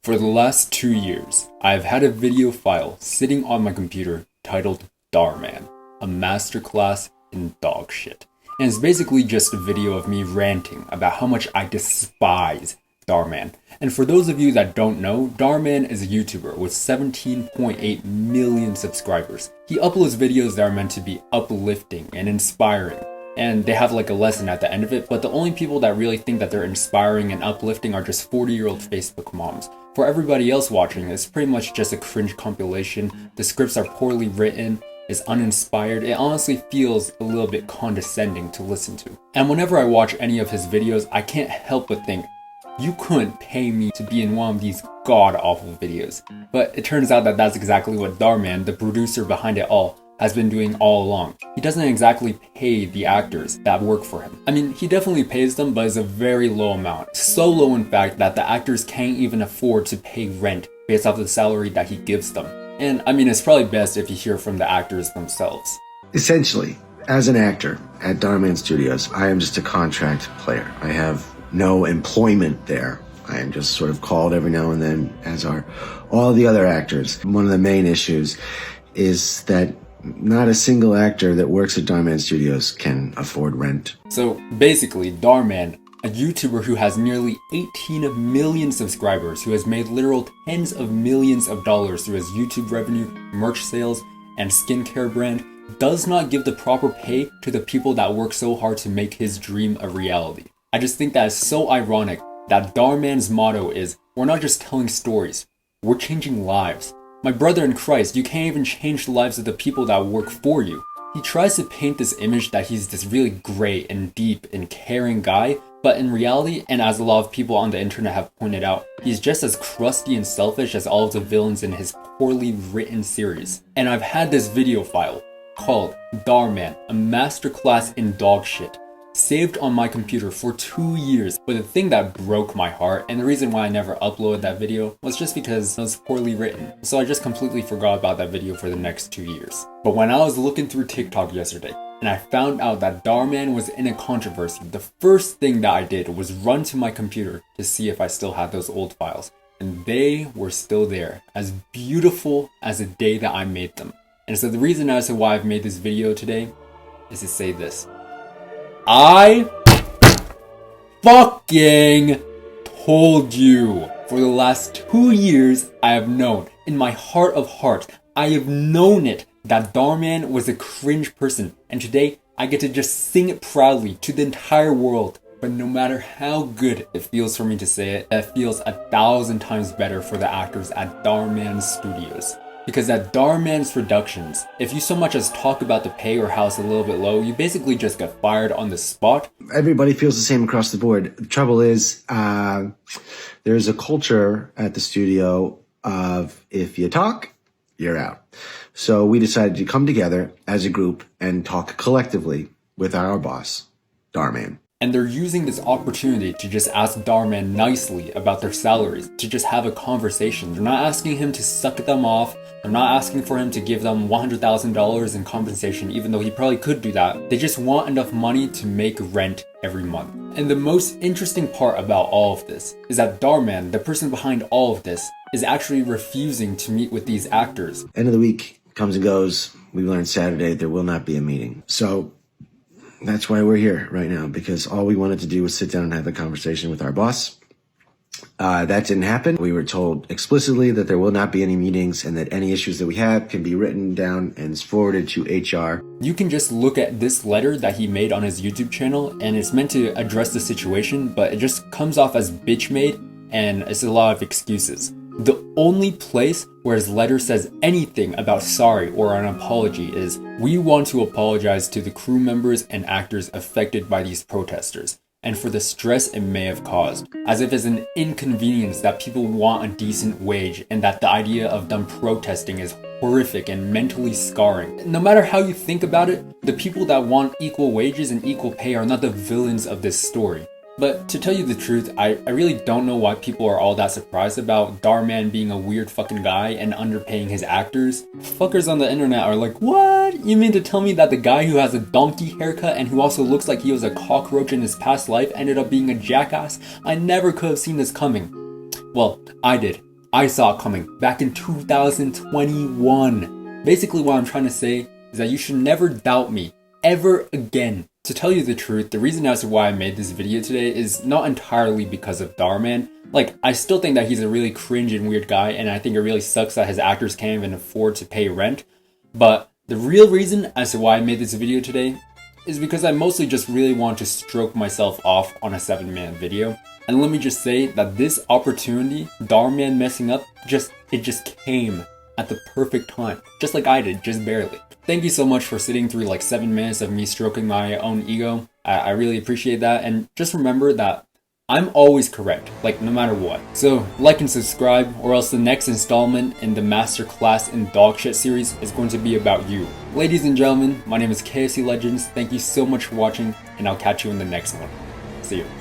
For the last 2 years, I've had a video file sitting on my computer titled Dhar Mann, a masterclass in dogshit. And it's basically just a video of me ranting about how much I despise Dhar Mann. And for those of you that don't know, Dhar Mann is a YouTuber with 17.8 million subscribers. He uploads videos that are meant to be uplifting and inspiring. And they have like a lesson at the end of it, but the only people that really think that they're inspiring and uplifting are just 40-year-old Facebook moms. For everybody else watching, it's pretty much just a cringe compilation. The scripts are poorly written, it's uninspired, it honestly feels a little bit condescending to listen to. And whenever I watch any of his videos, I can't help but think, you couldn't pay me to be in one of these god-awful videos. But it turns out that that's exactly what Dhar Mann, the producer behind it all, has been doing all along. He doesn't exactly pay the actors that work for him. I mean, he definitely pays them, but it's a very low amount. So low in fact that the actors can't even afford to pay rent based off the salary that he gives them. And I mean, it's probably best if you hear from the actors themselves. Essentially, as an actor at Dhar Mann Studios, I am just a contract player. I have no employment there. I am just sort of called every now and then, as are all the other actors. One of the main issues is that not a single actor that works at Dhar Mann Studios can afford rent. So basically, Dhar Mann, a YouTuber who has nearly 18 million subscribers, who has made literal tens of millions of dollars through his YouTube revenue, merch sales, and skincare brand, does not give the proper pay to the people that work so hard to make his dream a reality. I just think that is so ironic that Dhar Mann's motto is, we're not just telling stories, we're changing lives. My brother in Christ, you can't even change the lives of the people that work for you. He tries to paint this image that he's this really great and deep and caring guy, but in reality, and as a lot of people on the internet have pointed out, he's just as crusty and selfish as all of the villains in his poorly written series. And I've had this video file called Dhar Mann, a masterclass in dogshit, saved on my computer for 2 years. But the thing that broke my heart, and the reason why I never uploaded that video, was just because it was poorly written. So I just completely forgot about that video for the next 2 years. But when I was looking through TikTok yesterday, and I found out that Dhar Mann was in a controversy, the first thing that I did was run to my computer to see if I still had those old files. And they were still there, as beautiful as the day that I made them. And so the reason as to why I've made this video today is to say this. I fucking told you. For the last 2 years, I have known, in my heart of hearts, I have known it, that Dhar Mann was a cringe person. And today, I get to just sing it proudly to the entire world. But no matter how good it feels for me to say it, that feels 1,000 times better for the actors at Dhar Mann Studios. Because at Dhar Mann's productions, if you so much as talk about the pay or how it's a little bit low, you basically just get fired on the spot. Everybody feels the same across the board. The trouble is, there's a culture at the studio of if you talk, you're out. So we decided to come together as a group and talk collectively with our boss, Dhar Mann. And they're using this opportunity to just ask Dhar Mann nicely about their salaries, to just have a conversation. They're not asking him to suck them off. They're not asking for him to give them $100,000 in compensation, even though he probably could do that. They just want enough money to make rent every month. And the most interesting part about all of this is that Dhar Mann, the person behind all of this, is actually refusing to meet with these actors. End of the week comes and goes. We learned Saturday there will not be a meeting. So that's why we're here right now, because all we wanted to do was sit down and have a conversation with our boss. That didn't happen. We were told explicitly that there will not be any meetings and that any issues that we have can be written down and forwarded to HR. You can just look at this letter that he made on his YouTube channel, and it's meant to address the situation, but it just comes off as bitch made, and it's a lot of excuses. The only place where his letter says anything about sorry or an apology is, we want to apologize to the crew members and actors affected by these protesters, and for the stress it may have caused. As if it's an inconvenience that people want a decent wage, and that the idea of them protesting is horrific and mentally scarring. No matter how you think about it, the people that want equal wages and equal pay are not the villains of this story. But to tell you the truth, I really don't know why people are all that surprised about Dhar Mann being a weird fucking guy and underpaying his actors. Fuckers on the internet are like, what? You mean to tell me that the guy who has a donkey haircut and who also looks like he was a cockroach in his past life ended up being a jackass? I never could have seen this coming. Well, I did. I saw it coming back in 2021. Basically what I'm trying to say is that you should never doubt me ever again. To tell you the truth, the reason as to why I made this video today is not entirely because of Dhar Mann. Like, I still think that he's a really cringe and weird guy, and I think it really sucks that his actors can't even afford to pay rent. But the real reason as to why I made this video today is because I mostly just really want to stroke myself off on a 7-minute video. And let me just say that this opportunity, Dhar Mann messing up, it just came at the perfect time. Just like I did, just barely. Thank you so much for sitting through like 7 minutes of me stroking my own ego. I really appreciate that. And just remember that I'm always correct, like no matter what. So like and subscribe, or else the next installment in the Masterclass in Dogshit series is going to be about you. Ladies and gentlemen, my name is KFC Legends. Thank you so much for watching, and I'll catch you in the next one. See you.